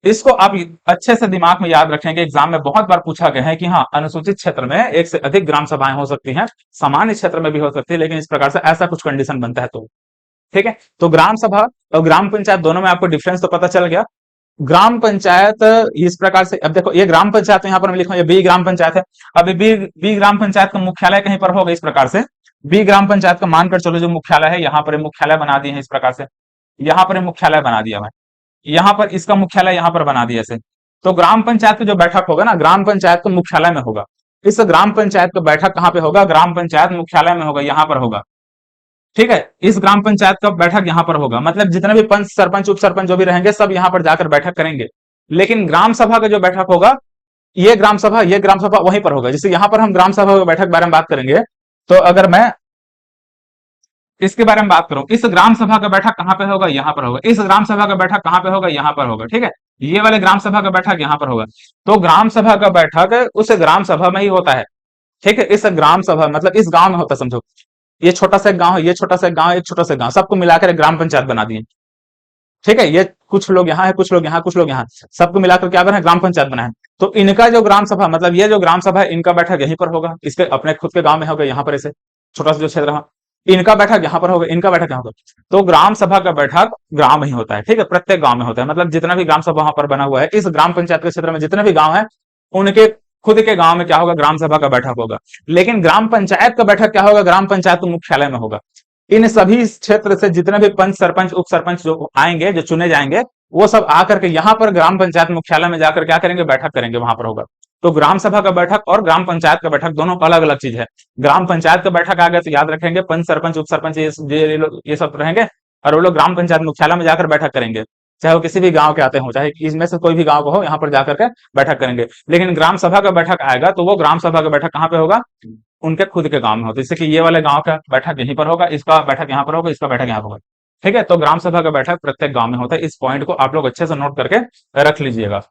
[SPEAKER 1] इसको आप अच्छे से दिमाग में याद रखेंगे, एग्जाम में बहुत बार पूछा गया है कि हाँ अनुसूचित क्षेत्र में एक से अधिक ग्राम सभाएं हो सकती हैं, सामान्य क्षेत्र में भी हो सकती है, लेकिन इस प्रकार से ऐसा कुछ कंडीशन बनता है तो। ठीक है, तो ग्राम सभा और ग्राम पंचायत दोनों में आपको डिफरेंस तो पता चल गया। ग्राम पंचायत इस प्रकार से, अब देखो ये ग्राम पंचायत यहाँ पर मैं लिखूं, ये बी ग्राम पंचायत है। अब बी ग्राम पंचायत का मुख्यालय कहीं पर होगा, इस प्रकार से बी ग्राम पंचायत का मानकर चलो जो मुख्यालय है, यहाँ पर मुख्यालय बना दिए हैं इस प्रकार से, यहाँ पर मुख्यालय बना दिया मैं, यहाँ पर इसका मुख्यालय यहाँ पर बना दिया ऐसे। तो ग्राम पंचायत की जो बैठक होगा ना, ग्राम पंचायत के मुख्यालय में होगा। इस ग्राम पंचायत का बैठक कहाँ पे होगा, ग्राम पंचायत मुख्यालय में होगा, यहाँ पर होगा। ठीक है, इस ग्राम पंचायत का बैठक यहाँ पर होगा, मतलब जितने भी पंच सरपंच उप सरपंच जो भी रहेंगे सब यहाँ पर जाकर बैठक करेंगे। लेकिन ग्राम सभा का जो बैठक होगा, ये ग्राम सभा वहीं पर होगा। जैसे यहाँ पर हम ग्राम सभा की बैठक के बारे में बात करेंगे, तो अगर मैं इसके बारे में बात करूं, इस ग्राम सभा का बैठक कहां पे होगा, यहाँ पर होगा। इस ग्राम सभा का बैठक कहां पे होगा, यहाँ पर होगा। ठीक है, ये वाले ग्राम सभा का बैठक यहाँ पर होगा। तो ग्राम सभा का बैठक उस ग्राम सभा में ही होता है। ठीक है, इस ग्राम सभा मतलब इस गांव में होता है, समझो ये छोटा सा गांव है, ये छोटा सा गांव, एक छोटा सा गांव, सबको मिलाकर एक ग्राम पंचायत बना दिए। ठीक है, ये कुछ लोग यहाँ है, कुछ लोग यहाँ, कुछ लोग यहाँ, सबको मिलाकर क्या बना है, ग्राम पंचायत बना है। तो इनका जो ग्राम सभा मतलब ये जो ग्राम सभा है, इनका बैठक यहीं पर होगा, इसके अपने खुद के गांव में होगा, यहाँ पर ऐसे छोटा सा जो क्षेत्र है, इनका बैठक यहाँ पर होगा, इनका बैठक यहाँ होगा। तो ग्राम सभा का बैठक ग्राम में ही होता है। ठीक है, प्रत्येक गांव में होता है, मतलब जितना भी ग्राम सभा वहां पर बना हुआ है, इस ग्राम पंचायत के क्षेत्र में जितने भी गांव है, उनके खुद के गांव में क्या होगा, ग्राम सभा का बैठक होगा। लेकिन ग्राम पंचायत का बैठक क्या होगा, ग्राम पंचायत मुख्यालय में होगा। इन सभी क्षेत्र से जितने भी पंच सरपंच उप सरपंच जो आएंगे, जो चुने जाएंगे, वो सब आकर के यहाँ पर ग्राम पंचायत मुख्यालय में जाकर क्या करेंगे, बैठक करेंगे, वहां पर होगा। तो ग्राम सभा का बैठक और ग्राम पंचायत का बैठक दोनों अलग अलग चीज है। ग्राम पंचायत का बैठक आ गया तो याद रखेंगे पंच सरपंच उप सरपंच ये सब रहेंगे, और वो लोग ग्राम पंचायत मुख्यालय में जाकर बैठक करेंगे, चाहे वो किसी भी गांव के आते हो, चाहे इसमें से कोई भी गांव का हो, यहाँ पर जाकर के बैठक करेंगे। लेकिन ग्राम सभा का बैठक आएगा तो वो ग्राम सभा का बैठक कहाँ पे होगा, उनके खुद के गांव में होता है। जैसे कि ये वाले गांव का बैठक यहीं पर होगा, इसका बैठक यहाँ पर होगा, इसका बैठक यहाँ पर होगा। ठीक है, तो ग्राम सभा का बैठक प्रत्येक गांव में होता है। इस पॉइंट को आप लोग अच्छे से नोट करके रख लीजिएगा।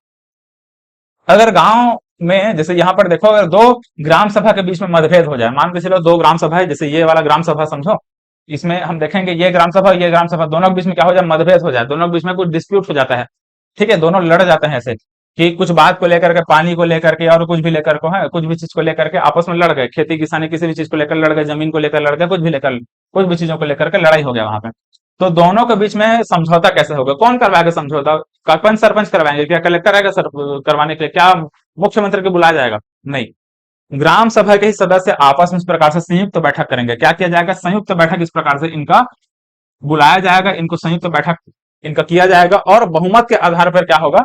[SPEAKER 1] अगर गांव में जैसे यहाँ पर देखो, अगर दो ग्राम सभा के बीच में मतभेद हो जाए, मान के चलो दो ग्राम सभा है, जैसे ये वाला ग्राम सभा समझो, इसमें हम देखेंगे ये ग्राम सभा, दोनों के बीच में क्या हो जाए, मतभेद हो जाए, दोनों के बीच में कुछ डिस्प्यूट हो जाता है। ठीक है, दोनों लड़ जाते हैं ऐसे कि कुछ बात को लेकर के, पानी को लेकर के और कुछ भी लेकर को है, कुछ भी चीज को लेकर के आपस में लड़ गए, खेती किसानी किसी भी चीज को लेकर लड़ गए, जमीन को लेकर लड़ गए, कुछ भी लेकर, कुछ भी चीजों को लेकर के लड़ाई हो गया वहां पे। तो दोनों के बीच में समझौता कैसे होगा, कौन करवाएगा समझौता? सरपंच सरपंच करवाएंगे क्या? कलेक्टर आएगा सर करवाने के लिए? क्या मुख्यमंत्री को बुलाया जाएगा? नहीं, ग्राम सभा के ही सदस्य आपस में इस प्रकार से संयुक्त बैठक करेंगे। क्या किया जाएगा? संयुक्त बैठक इस प्रकार से इनका बुलाया जाएगा, इनको संयुक्त बैठक इनका किया जाएगा, और बहुमत के आधार पर क्या होगा,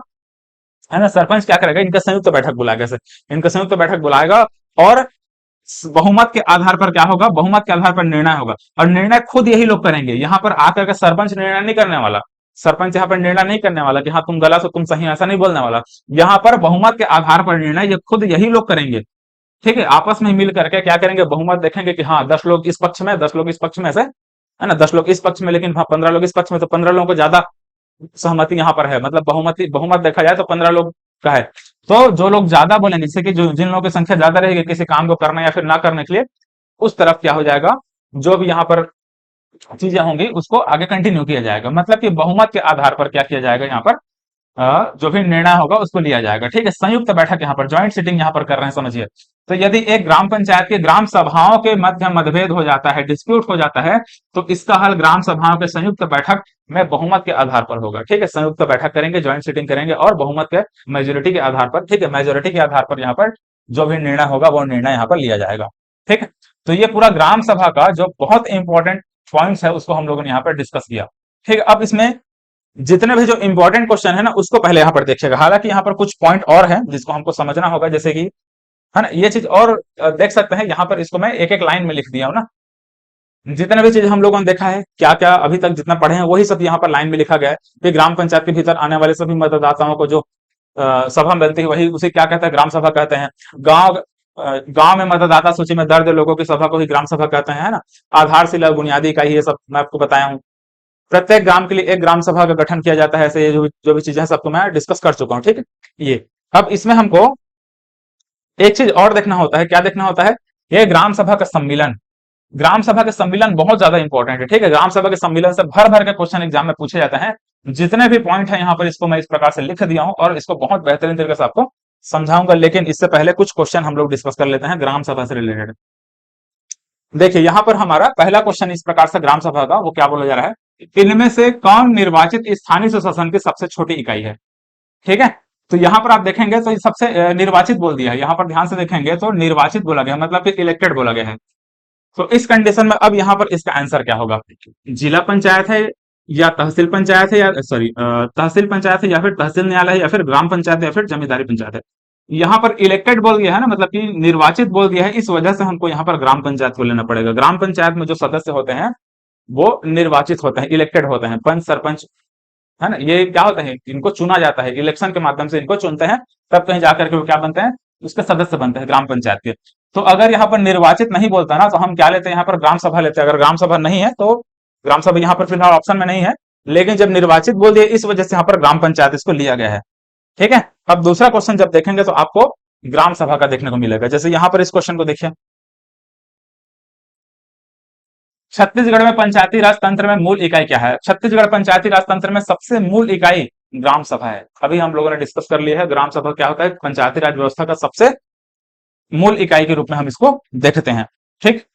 [SPEAKER 1] है ना, सरपंच क्या करेगा, इनका संयुक्त बैठक बुलाएगा, इनका संयुक्त बैठक बुलाएगा, और बहुमत के आधार पर क्या होगा, बहुमत के आधार पर निर्णय होगा, और निर्णय खुद यही लोग करेंगे। यहाँ पर आकर के सरपंच निर्णय नहीं करने वाला, सरपंच यहाँ पर निर्णय नहीं करने वाला कि हाँ तुम गलत हो तुम सही, ऐसा नहीं बोलने वाला। यहाँ पर बहुमत के आधार पर निर्णय ये खुद यही लोग करेंगे। ठीक है, आपस में मिल करके क्या करेंगे, बहुमत देखेंगे कि हाँ 10 लोग इस पक्ष में, 10 लोग इस पक्ष में, ऐसे है ना, 10 लोग इस पक्ष में, लेकिन हाँ 15 लोग इस पक्ष में, तो 15 लोगों को ज्यादा सहमति यहाँ पर है, मतलब बहुमति, बहुमत देखा जाए तो 15 लोग का है। तो जो लोग ज्यादा बोलेंगे, जैसे कि जो जिन लोगों की संख्या ज्यादा रहेगी किसी काम को करने या फिर ना करने के लिए, उस तरफ क्या हो जाएगा, जो भी यहाँ पर चीजें होंगी उसको आगे कंटिन्यू किया जाएगा। मतलब कि बहुमत के आधार पर क्या किया जाएगा, यहाँ पर जो भी निर्णय होगा उसको लिया जाएगा। ठीक है, संयुक्त बैठक यहाँ पर, ज्वाइंट सिटिंग यहाँ पर कर रहे हैं, समझिए। तो यदि एक ग्राम पंचायत के ग्राम सभाओं के मध्य मतभेद हो जाता है, डिस्प्यूट हो जाता है, तो इसका हल ग्राम सभाओं के संयुक्त बैठक में बहुमत के आधार पर होगा। ठीक है, संयुक्त बैठक करेंगे, ज्वाइंट सिटिंग करेंगे, और बहुमत के मेजोरिटी के आधार पर, ठीक है, मेजोरिटी के आधार पर यहाँ पर जो भी निर्णय होगा वो निर्णय यहाँ पर लिया जाएगा। ठीक है, तो ये पूरा ग्राम सभा का जो बहुत इंपॉर्टेंट पॉइंट्स है उसको हम लोगों ने यहाँ पर डिस्कस किया। ठीक है, अब इसमें जितने भी जो इंपॉर्टेंट क्वेश्चन है ना उसको पहले यहाँ पर देखिएगा। हालांकि यहाँ पर कुछ पॉइंट और हैं जिसको हमको समझना होगा, जैसे कि है ना ये चीज, और देख सकते हैं यहाँ पर, इसको मैं एक एक लाइन में लिख दिया हूं ना। जितने भी चीज हम लोगों ने देखा है, क्या क्या अभी तक जितना पढ़े हैं वही सब यहाँ पर लाइन में लिखा गया है कि ग्राम पंचायत के भीतर आने वाले सभी मतदाताओं को जो सभा मिलती है वही उसे क्या कहते हैं, ग्राम सभा कहते हैं। गांव गांव में मतदाता सूची में दर्ज लोगों की सभा को ही ग्राम सभा कहते हैं, है ना। आधारशिला बुनियादी इकाई, ये सब मैं आपको बताया हूँ। प्रत्येक ग्राम के लिए एक ग्राम सभा का गठन किया जाता है, ऐसे ये जो भी चीजें हैं सबको मैं डिस्कस कर चुका हूँ। ठीक है, ये अब इसमें हमको एक चीज और देखना होता है। क्या देखना होता है? ये ग्राम सभा का सम्मिलन, ग्राम सभा के सम्मिलन बहुत ज्यादा इंपॉर्टेंट है। ठीक है, ग्राम सभा के सम्मिलन से भर भर के क्वेश्चन एग्जाम में पूछे जाते हैं। जितने भी पॉइंट है यहाँ पर इसको मैं इस प्रकार से लिख दिया हूँ और इसको बहुत बेहतरीन तरीके से आपको समझाऊंगा, लेकिन इससे पहले कुछ क्वेश्चन हम लोग डिस्कस कर लेते हैं ग्राम सभा से रिलेटेड। देखिए यहाँ पर हमारा पहला क्वेश्चन इस प्रकार से ग्राम सभा का, वो क्या बोला जा रहा है, इनमें से कौन निर्वाचित स्थानीय स्वशासन की सबसे छोटी इकाई है? ठीक है, तो यहाँ पर आप देखेंगे तो ये सबसे निर्वाचित बोल दिया है, यहाँ पर ध्यान से देखेंगे तो निर्वाचित बोला गया, मतलब कि इलेक्टेड बोला गया है। तो इस कंडीशन में अब यहाँ पर इसका आंसर क्या होगा? जिला पंचायत है, या तहसील पंचायत है, या सॉरी तहसील पंचायत है, या फिर तहसील न्यायालय है, या फिर ग्राम पंचायत है, या फिर जमींदारी पंचायत है। यहाँ पर इलेक्टेड बोल दिया है ना, मतलब कि निर्वाचित बोल दिया है, इस वजह से हमको यहाँ पर ग्राम पंचायत को लेना पड़ेगा। ग्राम पंचायत में जो सदस्य होते हैं वो निर्वाचित होते हैं, इलेक्टेड होते हैं। पंच सरपंच, है ना, ये क्या होते हैं, इनको चुना जाता है इलेक्शन के माध्यम से, इनको चुनते हैं, तब कहीं जाकर के वो क्या बनते हैं, उसके सदस्य बनते हैं ग्राम पंचायत के। तो अगर यहाँ पर निर्वाचित नहीं बोलता ना, तो हम क्या लेते हैं, यहाँ पर ग्राम सभा लेते हैं। अगर ग्राम सभा नहीं है तो ग्राम सभा यहाँ पर फिलहाल ऑप्शन में नहीं है, लेकिन जब निर्वाचित बोल दिया इस वजह से यहाँ पर ग्राम पंचायत इसको लिया गया है। ठीक है, अब दूसरा क्वेश्चन जब देखेंगे तो आपको ग्राम सभा का देखने को मिलेगा। जैसे यहाँ पर इस क्वेश्चन को देखिए, छत्तीसगढ़ में पंचायती राज तंत्र में मूल इकाई क्या है? छत्तीसगढ़ पंचायती राज तंत्र में सबसे मूल इकाई ग्राम सभा है। अभी हम लोगों ने डिस्कस कर लिया है ग्राम सभा क्या होता है, पंचायती राज व्यवस्था का सबसे मूल इकाई के रूप में हम इसको देखते हैं। ठीक,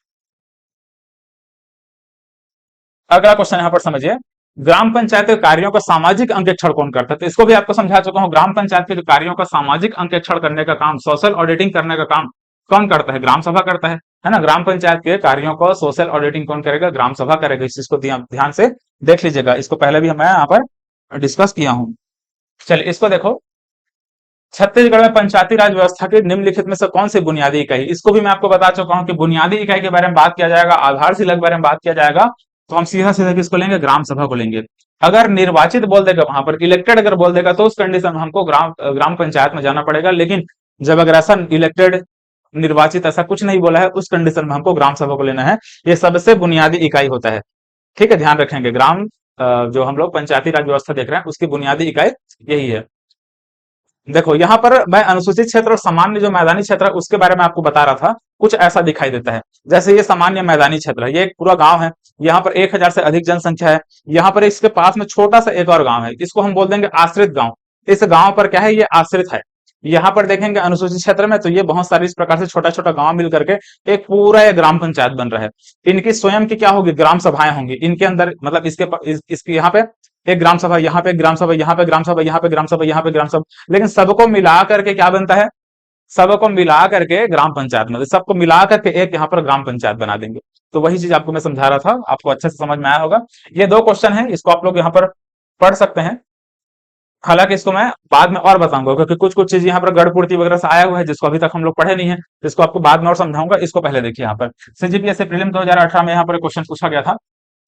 [SPEAKER 1] अगला क्वेश्चन यहां पर समझिए, ग्राम पंचायत के कार्यों का सामाजिक अंकेक्षण कौन करता है? तो इसको भी आपको समझा चुका हूं। ग्राम पंचायत के जो कार्यों का सामाजिक अंकेक्षण करने का काम, सोशल ऑडिटिंग करने का काम कौन करता है? ग्राम सभा करता है ना। ग्राम पंचायत के कार्यों को सोशल ऑडिटिंग कौन करेगा? ग्राम सभा करेगा। इस चीज को ध्यान से देख लीजिएगा, इसको पहले भी मैं यहाँ पर डिस्कस किया हूं। चलिए इसको देखो, छत्तीसगढ़ में पंचायती राज व्यवस्था के निम्नलिखित में से कौन सी बुनियादी इकाई? इसको भी मैं आपको बता चुका हूं कि बुनियादी इकाई के बारे में बात किया जाएगा, आधारशिला के बारे में बात किया जाएगा, तो हम सीधा सीधा किसको लेंगे? ग्राम सभा को लेंगे। अगर निर्वाचित बोल देगा वहां पर, इलेक्टेड अगर बोल देगा, तो उस कंडीशन में हमको ग्राम पंचायत में जाना पड़ेगा। लेकिन जब अगर ऐसा इलेक्टेड निर्वाचित ऐसा कुछ नहीं बोला है, उस कंडीशन में हमको ग्राम सभा को लेना है। ये सबसे बुनियादी इकाई होता है। ठीक है, ध्यान रखेंगे, ग्राम जो हम लोग पंचायती राज व्यवस्था देख रहे हैं उसकी बुनियादी इकाई यही है। देखो यहाँ पर मैं अनुसूचित क्षेत्र और सामान्य जो मैदानी क्षेत्र है उसके बारे में आपको बता रहा था। कुछ ऐसा दिखाई देता है, जैसे ये सामान्य मैदानी क्षेत्र है, ये एक पूरा गांव है। यहाँ पर 1,000 से अधिक जनसंख्या है। यहाँ पर इसके पास में छोटा सा एक और गांव है, इसको हम बोल देंगे आश्रित गांव। इस गांव पर क्या है, ये आश्रित है। यहाँ पर देखेंगे अनुसूचित क्षेत्र में, तो ये बहुत सारी इस प्रकार से छोटा छोटा गांव मिल करके एक पूरा ये ग्राम पंचायत बन रहा है। इनकी स्वयं की क्या होगी, ग्राम सभाएं होंगी इनके अंदर, मतलब इसके यहाँ पे एक ग्राम सभा, यहाँ पे एक ग्राम सभा, यहाँ पे ग्राम सभा, यहाँ पे ग्राम सभा, यहाँ पे ग्राम सभा, लेकिन सबको मिला करके क्या बनता है, सबको मिला करके ग्राम पंचायत, मतलब सबको मिला करके एक यहाँ पर ग्राम पंचायत बना देंगे। तो वही चीज आपको मैं समझा रहा था, आपको अच्छे से समझ में आया होगा। ये दो क्वेश्चन है, इसको आप लोग यहाँ पर पढ़ सकते हैं। हालांकि इसको मैं बाद में और बताऊंगा, क्योंकि कुछ कुछ चीज यहाँ पर गढ़ पूर्ति वगैरह से आया हुआ है जिसको अभी तक हम लोग पढ़े नहीं है, जिसको आपको बाद में और समझाऊंगा। इसको पहले देखिए, यहाँ पर सीजीपीएससी प्रीलिम 2018 में यहाँ पर क्वेश्चन पूछा गया था,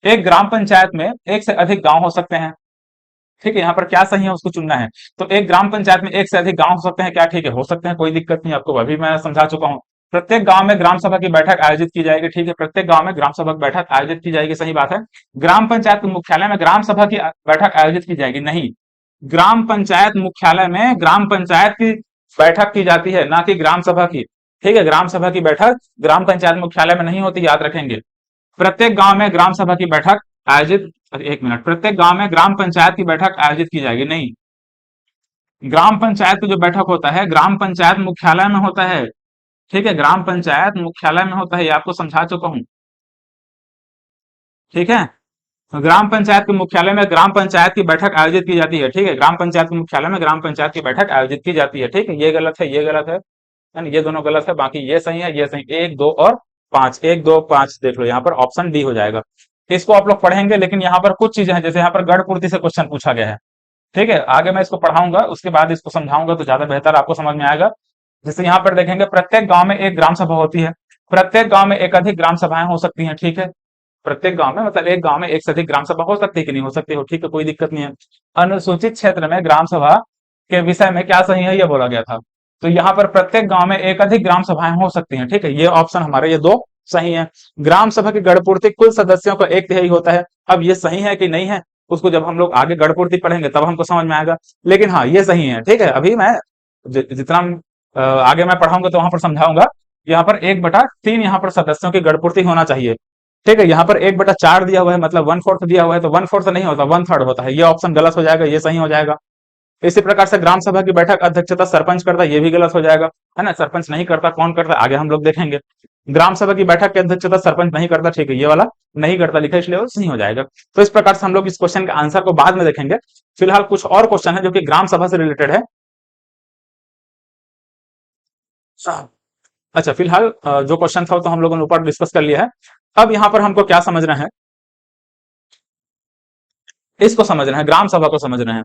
[SPEAKER 1] एक ग्राम पंचायत में एक से अधिक गांव हो सकते हैं। ठीक है, यहाँ पर क्या सही है उसको चुनना है। तो एक ग्राम पंचायत में एक से अधिक गांव हो सकते हैं, क्या ठीक है, हो सकते हैं, कोई दिक्कत नहीं, आपको अभी मैं समझा चुका हूँ। प्रत्येक गांव में ग्राम सभा की बैठक आयोजित की जाएगी, ठीक है, प्रत्येक गांव में ग्राम सभा की बैठक आयोजित की जाएगी, सही बात है। ग्राम पंचायत के मुख्यालय में ग्राम सभा की बैठक आयोजित की जाएगी, नहीं। ग्राम पंचायत मुख्यालय में ग्राम पंचायत की बैठक की जाती है, ना कि ग्राम सभा की। ठीक है, ग्राम सभा की बैठक ग्राम पंचायत मुख्यालय में नहीं होती, याद रखेंगे। प्रत्येक गांव में ग्राम सभा की बैठक आयोजित, अरे एक मिनट, प्रत्येक गांव में ग्राम पंचायत की बैठक आयोजित की जाएगी, नहीं। ग्राम पंचायत की जो बैठक होता है ग्राम पंचायत मुख्यालय में होता है। ठीक है, ग्राम पंचायत मुख्यालय में होता है, ये आपको समझा चुका हूं। ठीक है, तो ग्राम पंचायत के मुख्यालय में ग्राम पंचायत की बैठक आयोजित की जाती है। ठीक है, ग्राम पंचायत के मुख्यालय में ग्राम पंचायत की बैठक आयोजित की जाती है। ठीक है, ये गलत है, ये गलत है, ये दोनों गलत है, बाकी ये सही है, ये सही। एक, दो और पांच, एक, दो, पांच देख लो, यहाँ पर ऑप्शन डी हो जाएगा। इसको आप लोग पढ़ेंगे, लेकिन यहाँ पर कुछ चीजें हैं, जैसे यहाँ पर गढ़ पूर्ति से क्वेश्चन पूछा गया है। ठीक है, आगे मैं इसको पढ़ाऊंगा, उसके बाद इसको समझाऊंगा तो ज्यादा बेहतर आपको समझ में आएगा। जैसे यहाँ पर देखेंगे, प्रत्येक गांव में एक ग्राम सभा होती है, प्रत्येक गांव में एक अधिक ग्राम सभाएं हो सकती हैं। ठीक है, प्रत्येक गांव में, मतलब एक गांव में एक से अधिक ग्राम सभा हो सकती है कि नहीं हो सकती हो, ठीक है, कोई दिक्कत नहीं है। अनुसूचित क्षेत्र में ग्राम सभा के विषय में क्या सही है, ये बोला गया था। तो यहाँ पर प्रत्येक गांव में एक अधिक ग्राम सभाएं हो सकती हैं। ठीक है, ये ऑप्शन हमारे ये दो सही है। ग्राम सभा की गढ़पूर्ति कुल सदस्यों का 1/3 होता है। अब ये सही है कि नहीं है, उसको जब हम लोग आगे गढ़पूर्ति पढ़ेंगे तब हमको समझ में आएगा, लेकिन हाँ ये सही है। ठीक है, अभी मैं जितना आगे मैं पढ़ाऊंगा तो वहां पर समझाऊंगा। यहाँ पर 1/3 यहाँ पर सदस्यों की गढ़पूर्ति होना चाहिए। ठीक है, यहाँ पर 1/4 दिया हुआ है, मतलब 1/4 दिया हुआ है, तो 1/4 नहीं होता, 1/3 होता है, ये ऑप्शन गलत हो जाएगा, ये सही हो जाएगा। इसी प्रकार से ग्राम सभा की बैठक अध्यक्षता सरपंच करता है, ये भी गलत हो जाएगा, है ना, सरपंच नहीं करता, कौन करता है आगे हम लोग देखेंगे। ग्राम सभा की बैठक की अध्यक्षता सरपंच नहीं करता, ठीक है, ये वाला नहीं करता लिखा, इसलिए वो सही हो जाएगा। तो इस प्रकार से हम लोग इस क्वेश्चन के आंसर को बाद में देखेंगे। फिलहाल कुछ और क्वेश्चन है जो कि ग्राम सभा से रिलेटेड है। अच्छा, फिलहाल जो क्वेश्चन था वो तो हम लोगों ने ऊपर डिस्कस कर लिया है। अब यहाँ पर हमको क्या समझना है, इसको समझना है, ग्राम सभा को समझना है।